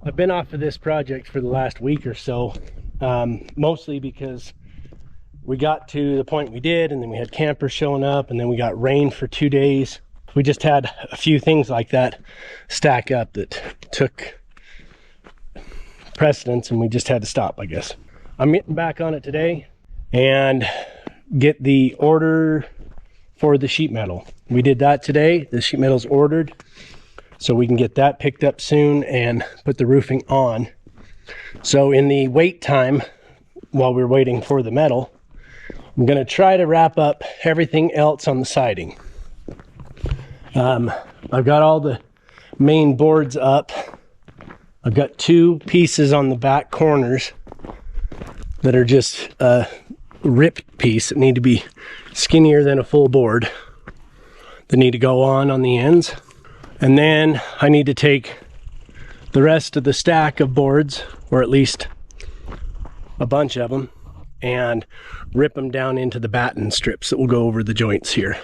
I've been off of this project for the last week or so, mostly because we got to the point we did, and then we had campers showing up, and then we got rain for 2 days. We just had a few things like that stack up that took precedence, and we just had to stop, I guess. I'm getting back on it today and get the order for the sheet metal. We did that today. The sheet metal's ordered, so we can get that picked up soon and put the roofing on. So in the wait time, while we're waiting for the metal, I'm gonna try to wrap up everything else on the siding. I've got all the main boards up. I've got 2 pieces on the back corners that are just a ripped piece that need to be skinnier than a full board, that need to go on the ends. And then I need to take the rest of the stack of boards, or at least a bunch of them, and rip them down into the batten strips that will go over the joints here.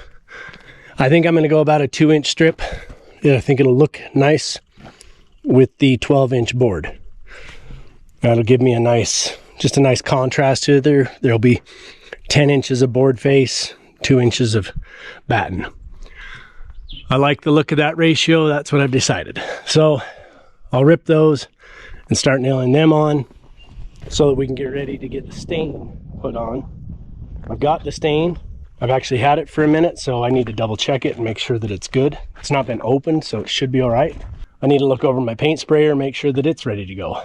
I think I'm going to go about a 2-inch strip. I think it'll look nice with the 12-inch board. That'll give me just a nice contrast to there. There'll be 10 inches of board face, 2 inches of batten. I like the look of that ratio. That's what I've decided. So I'll rip those and start nailing them on so that we can get ready to get the stain put on. I've got the stain. I've actually had it for a minute, so I need to double check it and make sure that it's good. It's not been opened, so it should be all right. I need to look over my paint sprayer, make sure that it's ready to go.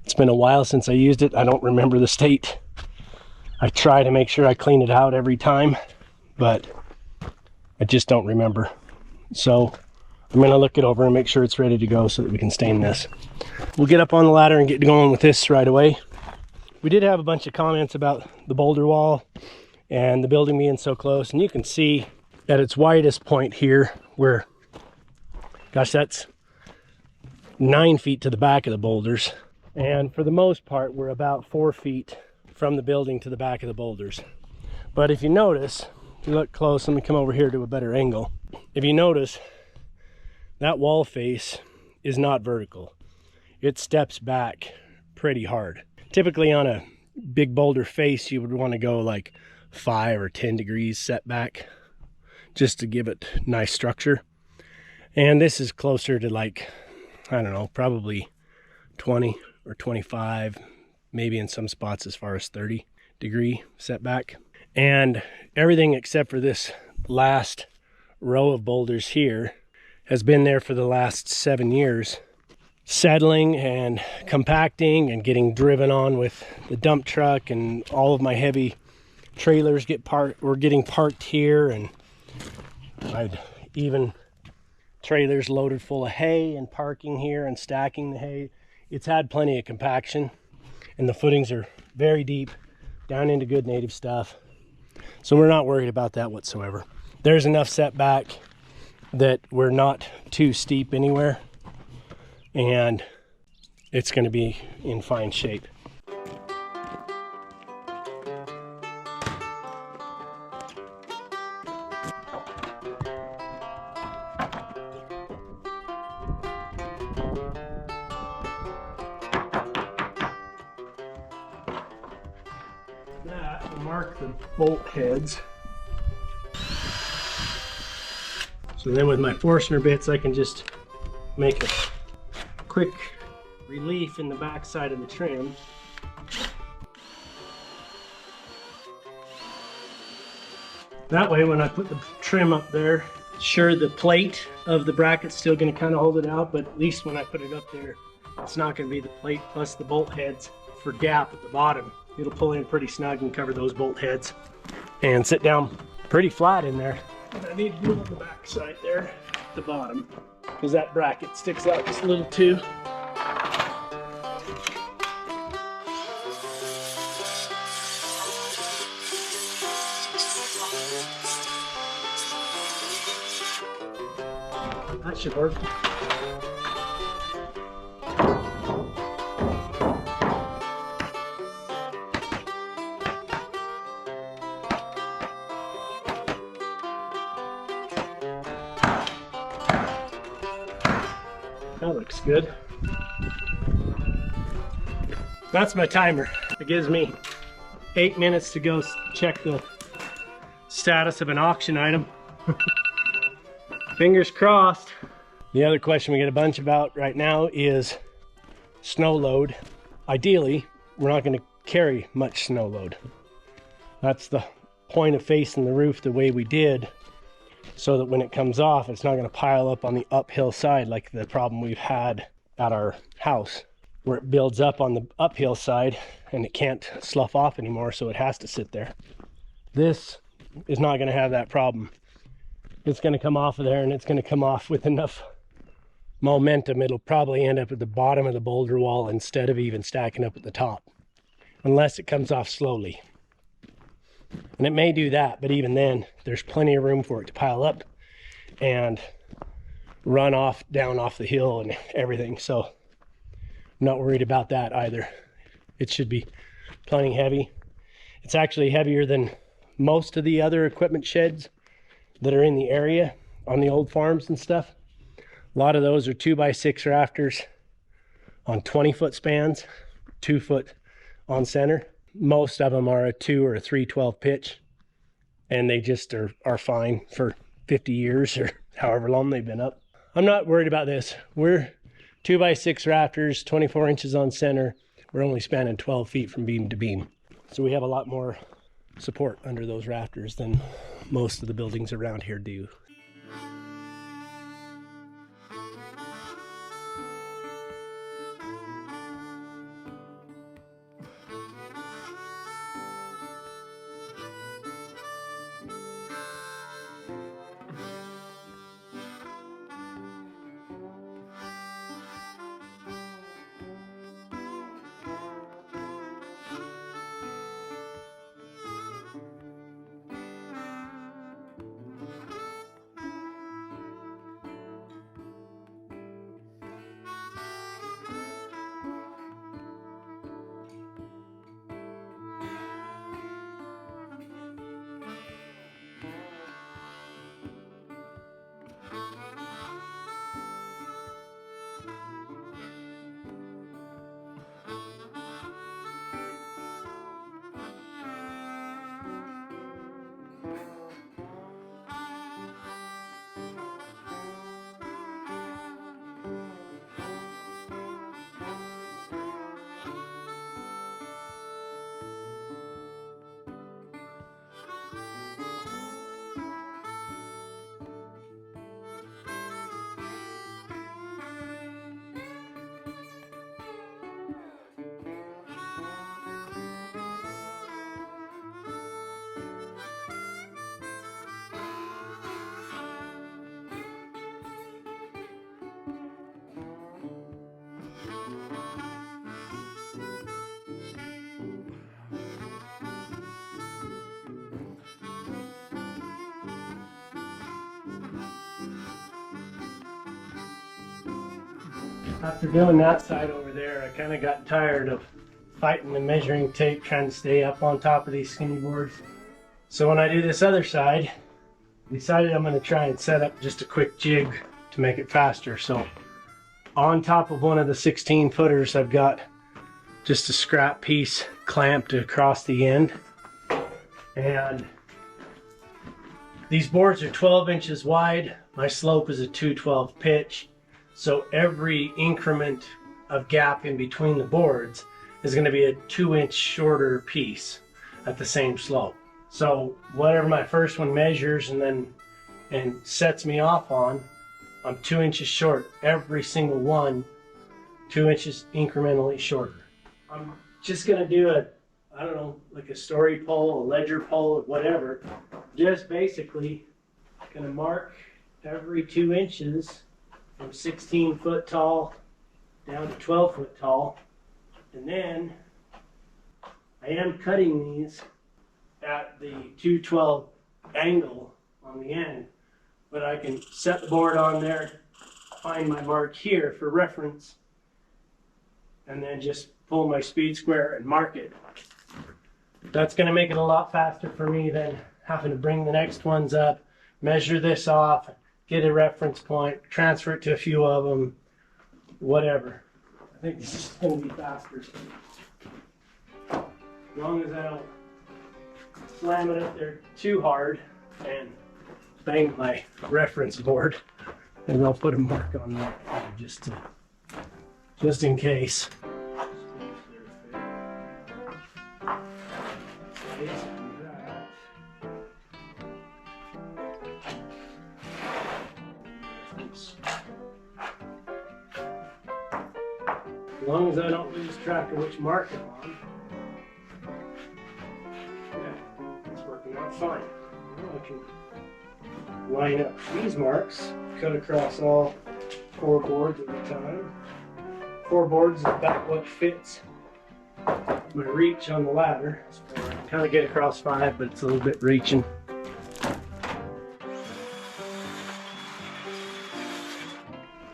It's been a while since I used it. I don't remember the state. I try to make sure I clean it out every time, but I just don't remember. So I'm gonna look it over and make sure it's ready to go so that we can stain this. We'll get up on the ladder and get going with this right away. We did have a bunch of comments about the boulder wall and the building being so close, and you can see at its widest point here where, gosh, that's 9 feet to the back of the boulders. And for the most part, we're about 4 feet from the building to the back of the boulders. But if you notice, if you look close, let me come over here to a better angle. If you notice, that wall face is not vertical. It steps back pretty hard. Typically on a big boulder face, you would want to go like 5 or 10 degrees setback just to give it nice structure. And this is closer to like, I don't know, probably 20 or 25, maybe in some spots as far as 30 degree setback. And everything except for this last row of boulders here has been there for the last 7 years, settling and compacting and getting driven on with the dump truck, and all of my heavy trailers were getting parked here, and I'd even trailers loaded full of hay and parking here and stacking the hay. It's had plenty of compaction, and the footings are very deep down into good native stuff, so we're not worried about that whatsoever. There's enough setback that we're not too steep anywhere, and it's going to be in fine shape. That will mark the bolt heads. So then with my Forstner bits, I can just make a quick relief in the back side of the trim. That way, when I put the trim up there, sure, the plate of the bracket's still going to kind of hold it out, but at least when I put it up there, it's not going to be the plate plus the bolt heads for gap at the bottom. It'll pull in pretty snug and cover those bolt heads and sit down pretty flat in there. And I need to do it on the back side there at the bottom, because that bracket sticks out just a little too. That should work. That looks good. That's my timer. It gives me 8 minutes to go check the status of an auction item. Fingers crossed. The other question we get a bunch about right now is snow load. Ideally, we're not going to carry much snow load. That's the point of facing the roof the way we did, so that when it comes off, it's not going to pile up on the uphill side like the problem we've had at our house, where it builds up on the uphill side and it can't slough off anymore, so it has to sit there. This is not going to have that problem. It's going to come off of there, and it's going to come off with enough momentum. It'll probably end up at the bottom of the boulder wall instead of even stacking up at the top, unless it comes off slowly. And it may do that, but even then, there's plenty of room for it to pile up and run off down off the hill and everything. So I'm not worried about that either. It should be plenty heavy. It's actually heavier than most of the other equipment sheds that are in the area on the old farms and stuff. A lot of those are 2x6 rafters on 20-foot spans, 2 foot on center. Most of them are a 2 or a 3/12 pitch, and they just are fine for 50 years or however long they've been up. I'm not worried about this. We're 2x6 rafters, 24 inches on center. We're only spanning 12 feet from beam to beam. So we have a lot more support under those rafters than most of the buildings around here do. After doing that side over there, I kind of got tired of fighting the measuring tape, trying to stay up on top of these skinny boards. So when I do this other side, I decided I'm going to try and set up just a quick jig to make it faster. So on top of one of the 16 footers, I've got just a scrap piece clamped across the end. And these boards are 12 inches wide. My slope is a 2/12 pitch. So every increment of gap in between the boards is going to be a 2-inch shorter piece at the same slope. So whatever my first one measures and sets me off on, I'm 2 inches short. Every single one, 2 inches incrementally shorter. I'm just going to do I don't know, like a story pole, a ledger pole, or whatever. Just basically going to mark every 2 inches from 16 foot tall down to 12 foot tall. And then I am cutting these at the 212 angle on the end, but I can set the board on there, find my mark here for reference, and then just pull my speed square and mark it. That's going to make it a lot faster for me than having to bring the next ones up, measure this off, get a reference point, transfer it to a few of them, whatever. think this is going to be faster. As long as I don't slam it up there too hard and bang my reference board. Maybe I'll put a mark on that just in case. As long as I don't lose track of which mark I'm on. Yeah, it's working out fine. Now I can line up these marks, cut across all 4 boards at a time. 4 boards is about what fits my reach on the ladder. So I can kind of get across 5, but it's a little bit reaching.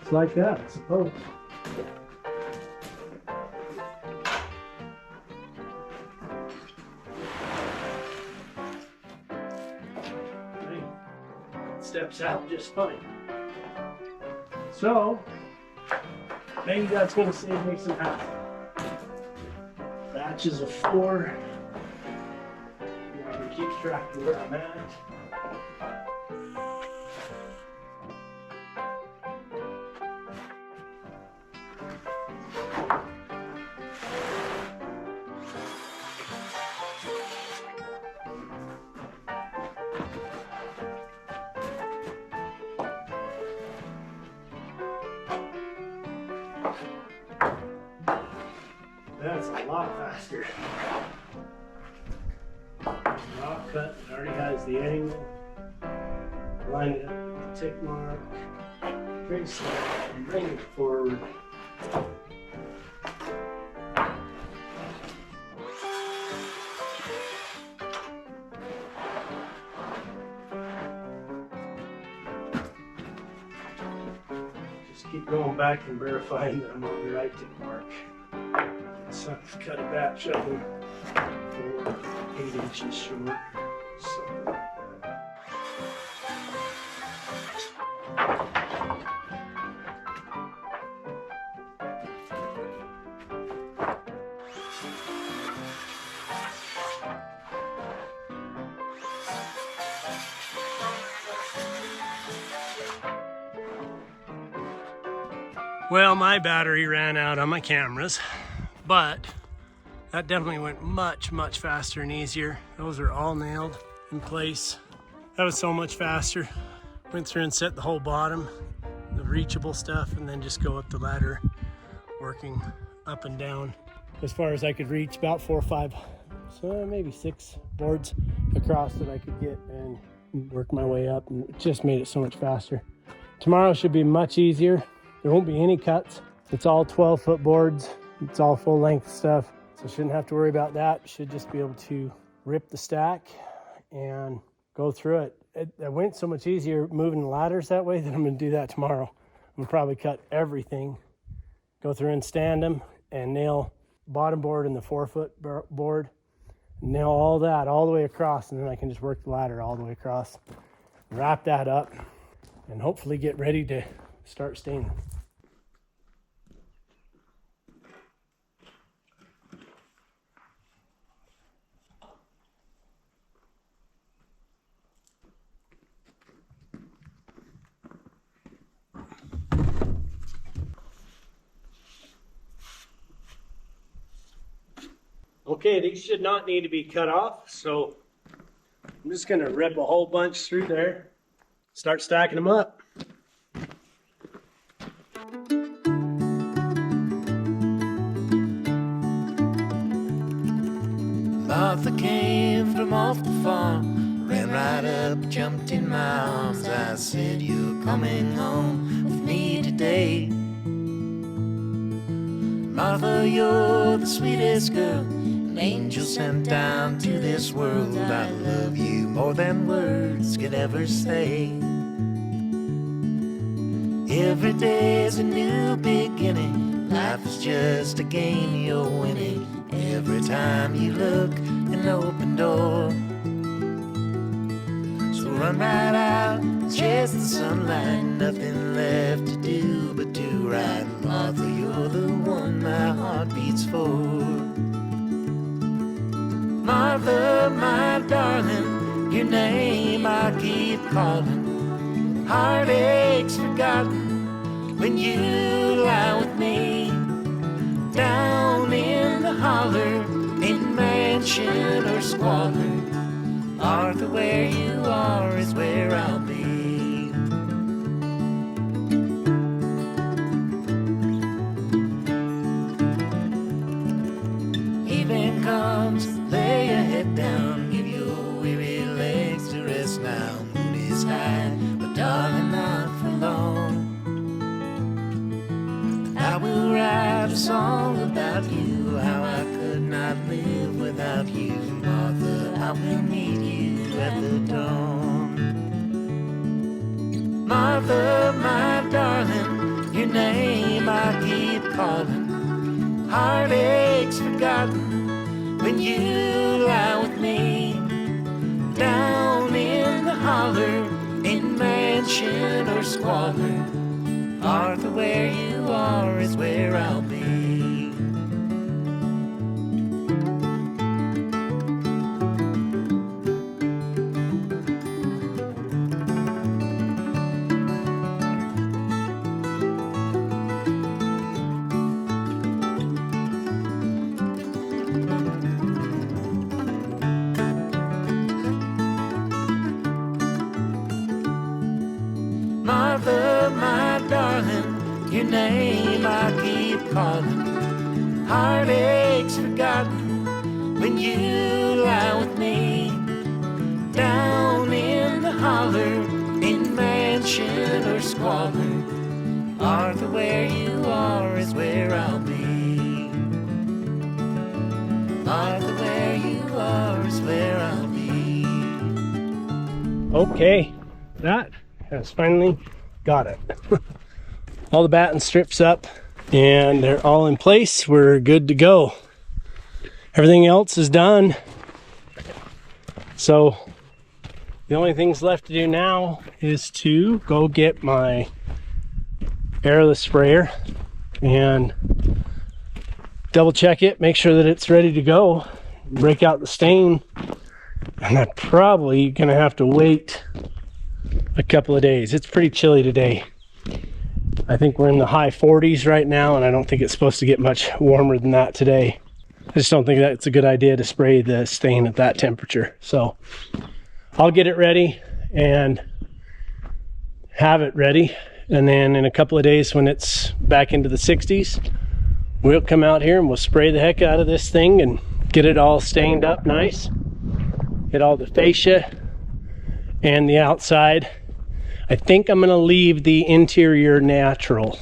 It's like that, I suppose. Steps out just fine. So maybe that's going to save me some hassle. Batches of 4. I can keep track of where I'm at. That's a lot faster. Rock cut, it already has the angle. Line it up with the tick mark. Trace that and bring it forward. Just keep going back and verifying that I'm on the right tick mark. So I've cut a batch of them for 8 inches short. Something like that. Well, my battery ran out on my cameras, but that definitely went much, much faster and easier. Those are all nailed in place. That was so much faster. Went through and set the whole bottom, the reachable stuff, and then just go up the ladder, working up and down as far as I could reach, about 4 or 5, so maybe 6 boards across that I could get and work my way up, and it just made it so much faster. Tomorrow should be much easier. There won't be any cuts. It's all 12-foot boards. It's all full length stuff, so shouldn't have to worry about that. Should just be able to rip the stack and go through it. It went so much easier moving the ladders that way that I'm gonna do that tomorrow. I'm gonna probably cut everything, go through and stand them and nail bottom board and the 4-foot board, nail all that all the way across, and then I can just work the ladder all the way across, wrap that up, and hopefully get ready to start staining. Okay, these should not need to be cut off, so I'm just gonna rip a whole bunch through there, start stacking them up. Martha came from off the farm, ran right up, jumped in my arms. I said, "You're coming home with me today." Martha, you're the sweetest girl, an angel sent down to this world. I love you more than words could ever say. Every day's a new beginning, life is just a game you're winning. Every time you look, an open door. So run right out, chase the sunlight, nothing left to do but do right. Martha, you're the one waits for. Martha, my darling, your name I keep calling. Heartaches forgotten when you lie with me. Down in the holler, in mansion or squalor, Martha, where you are is where I'll be. Evening comes, lay your head down, give your weary legs to rest now. Moon is high, but darling, not for long. I will write a song about you, how I could not live without you. Martha, I will meet you at the dawn. Martha, my darling, your name I keep calling. Heartaches forgotten when you lie with me. Down in the holler, in mansion or squalor, Martha, where you are is where I'll be. Martha, my darling, your name I keep calling. Heartaches forgotten when you lie with me. Down in the holler, in mansion or squalor, Martha, where you are is where I'll be. Martha, where you are is where I'll be. Okay, that has finally got it. All the batten strips up and they're all in place. We're good to go. Everything else is done. So the only things left to do now is to go get my airless sprayer and double check it, make sure that it's ready to go, break out the stain. And I'm probably gonna have to wait a couple of days. It's pretty chilly today. I think we're in the high 40s right now, and I don't think it's supposed to get much warmer than that today. I just don't think that it's a good idea to spray the stain at that temperature. So I'll get it ready and have it ready, and then in a couple of days when it's back into the 60s, we'll come out here and we'll spray the heck out of this thing and get it all stained up nice. Get all the fascia and the outside. I think I'm gonna leave the interior natural.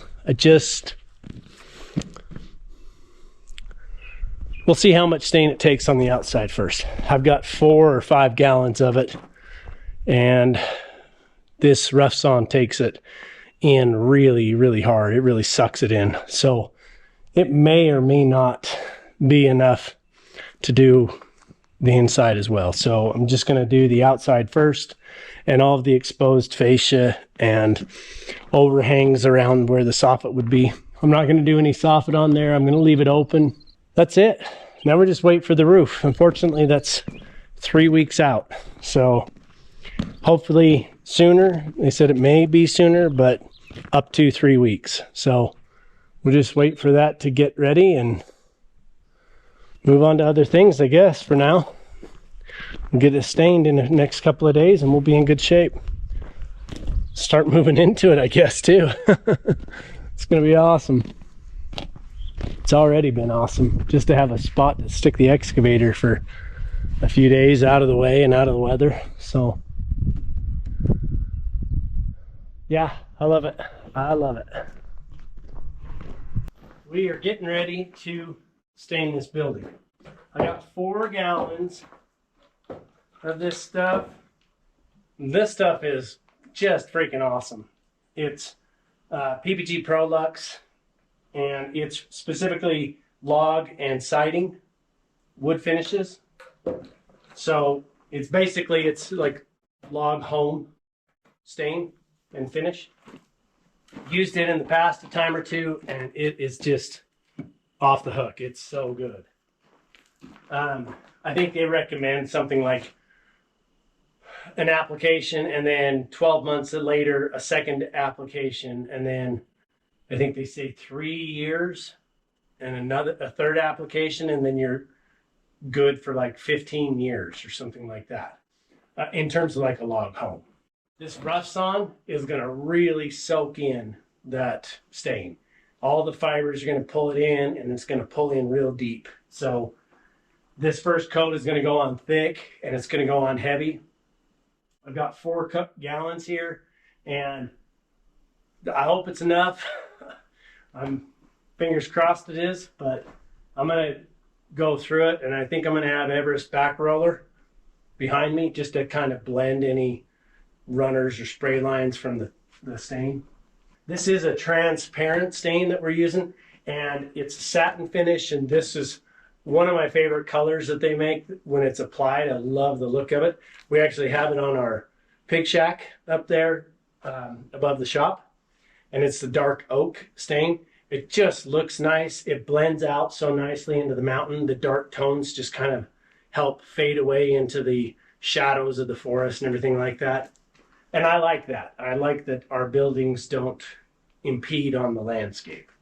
We'll see how much stain it takes on the outside first. I've got 4 or 5 gallons of it, and this rough sawn takes it in really, really hard. It really sucks it in. So it may or may not be enough to do the inside as well. So I'm just gonna do the outside first, and all of the exposed fascia and overhangs around where the soffit would be. I'm not gonna do any soffit on there. I'm gonna leave it open. That's it. Now we're just waiting for the roof. Unfortunately, that's 3 weeks out. So hopefully sooner. They said it may be sooner, but up to 3 weeks. So we'll just wait for that to get ready and move on to other things, I guess, for now. We'll get it stained in the next couple of days and we'll be in good shape. Start moving into it, I guess, too. It's gonna be awesome. It's already been awesome just to have a spot to stick the excavator for a few days out of the way and out of the weather. So yeah, I love it. I love it. We are getting ready to stain this building. I got 4 gallons of this stuff. This stuff is just freaking awesome. It's PPG Prolux, and it's specifically log and siding wood finishes. So it's basically, it's like log home stain and finish. Used it in the past a time or two, and it is just off the hook. It's so good. I think they recommend something like an application and then 12 months later a second application, and then I think they say 3 years and a third application, and then you're good for like 15 years or something like that, in terms of like a log home. This rough sawn is going to really soak in that stain. All the fibers are going to pull it in, and it's going to pull in real deep. So this first coat is going to go on thick, and it's going to go on heavy. I've got 4 gallons here, and I hope it's enough. I'm fingers crossed it is, but I'm going to go through it, and I think I'm going to have Everest back roller behind me just to kind of blend any runners or spray lines from the stain. This is a transparent stain that we're using, and it's a satin finish, and this is one of my favorite colors that they make when it's applied. I love the look of it. We actually have it on our pig shack up there above the shop, and it's the dark oak stain. It just looks nice. It blends out so nicely into the mountain. The dark tones just kind of help fade away into the shadows of the forest and everything like that. And I like that. I like that our buildings don't impede on the landscape.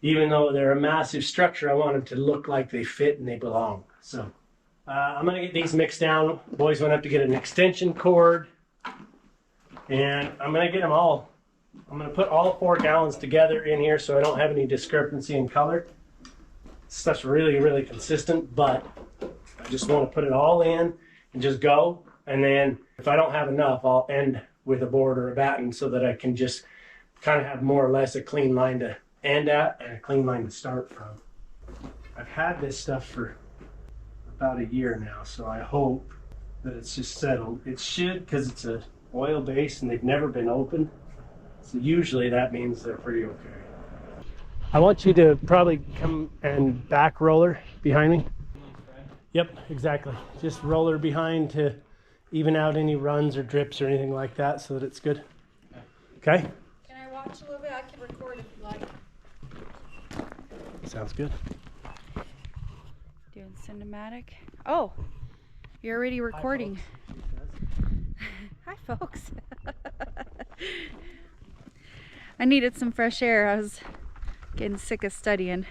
Even though they're a massive structure, I want them to look like they fit and they belong. So I'm going to get these mixed down. Boys went up to get an extension cord. And I'm going to get them all. I'm going to put all 4 gallons together in here so I don't have any discrepancy in color. Stuff's really, really consistent, but I just want to put it all in and just go. And then if I don't have enough, I'll end with a board or a batten so that I can just kind of have more or less a clean line to end at and a clean line to start from. I've had this stuff for about a year now, so I hope that it's just settled. It should, because it's a oil base and they've never been opened. So usually that means they're pretty okay. I want you to probably come and back roller behind me. Yep, exactly. Just roller behind to even out any runs or drips or anything like that so that it's good. Okay? Can I watch a little bit? I can record if you like. Sounds good. Doing cinematic. Oh, you're already recording. Hi, folks. I needed some fresh air. I was getting sick of studying.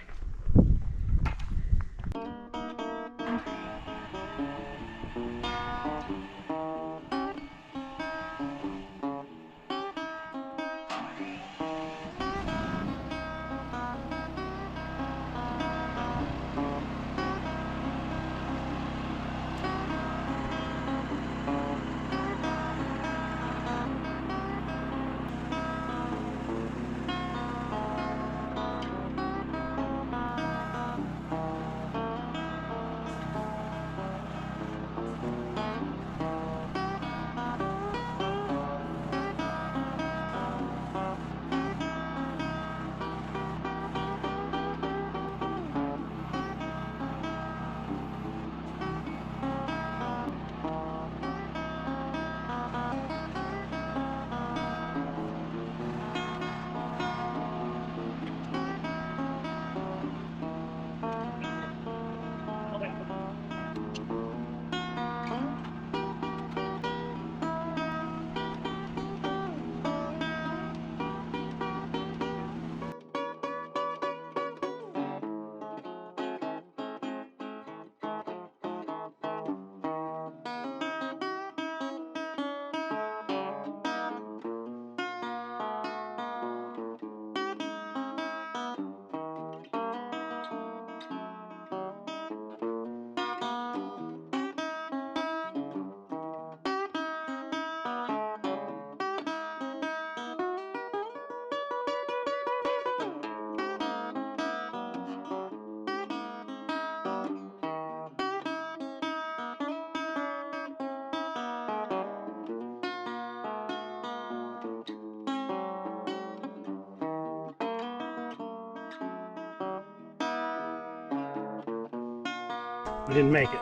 We didn't make it.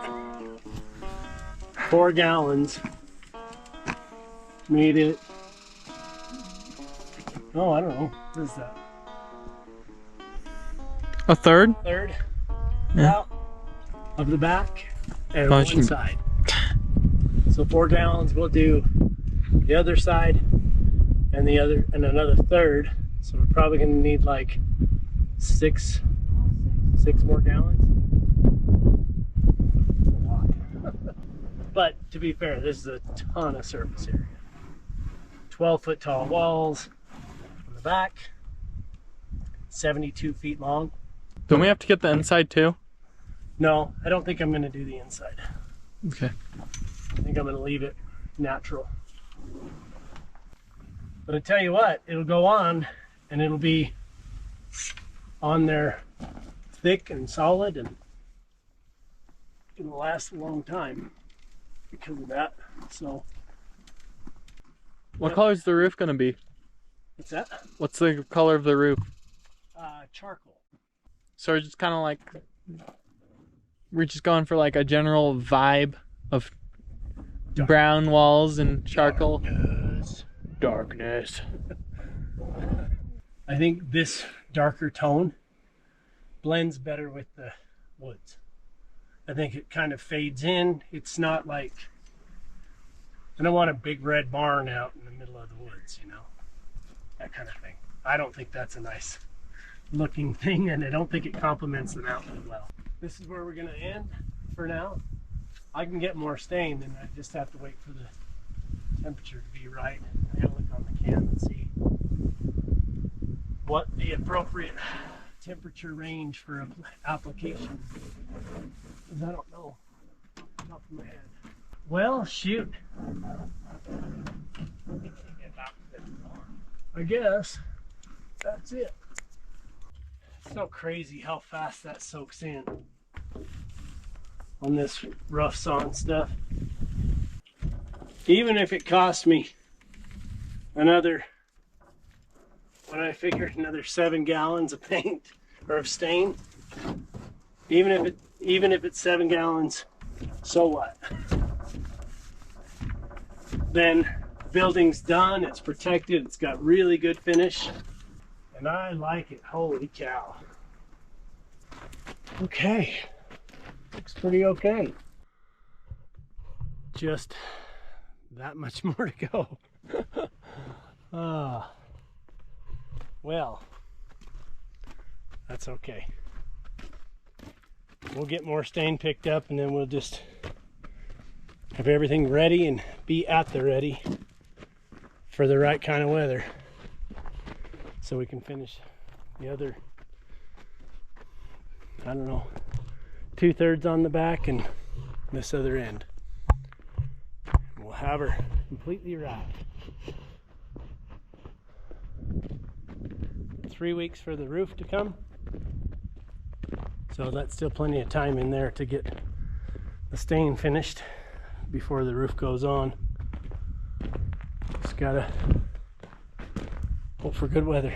4 gallons. Made it. Oh, I don't know. What is that? A third? Third Yeah. out of the back and Oh, one should- side. So 4 gallons. We'll do the other side and another third. So we're probably gonna need like six more gallons. That's a lot. But to be fair, this is a ton of surface area. 12-foot tall walls on the back, 72 feet long. Don't we have to get the inside too? No, I don't think I'm gonna do the inside. Okay. I think I'm gonna leave it natural. But I tell you what, it'll go on and it'll be on there thick and solid and it'll last a long time because of that. So What Yep. color is the roof gonna be? what's that? What's the color of the roof? Charcoal. So we're just kind of like, we're just going for like a general vibe of Dark. brown walls and charcoal. Darkness. I think this darker tone blends better with the woods. I think it kind of fades in. It's not like, I don't want a big red barn out in the middle of the woods, you know, that kind of thing. I don't think that's a nice looking thing, and I don't think it complements the mountain well. This is where we're gonna end for now. I can get more stain, and I just have to wait for the temperature to be right. I gotta look on the can and see what the appropriate temperature range for application is. I don't know off the top of my head. Well, shoot. I guess that's it. It's so crazy how fast that soaks in on this rough sawn stuff. Even if it cost me another, when I figured another 7 gallons of paint or of stain, even if it's 7 gallons, so what? Then building's done, it's protected, it's got really good finish, and I like it. Holy cow. Okay, looks pretty okay. Just that much more to go. Well, that's okay. We'll get more stain picked up and then we'll just have everything ready and be at the ready for the right kind of weather so we can finish the other, I don't know, 2/3 on the back and this other end. We'll have her completely wrapped. 3 weeks for the roof to come, so that's still plenty of time in there to get the stain finished before the roof goes on. Just gotta hope for good weather.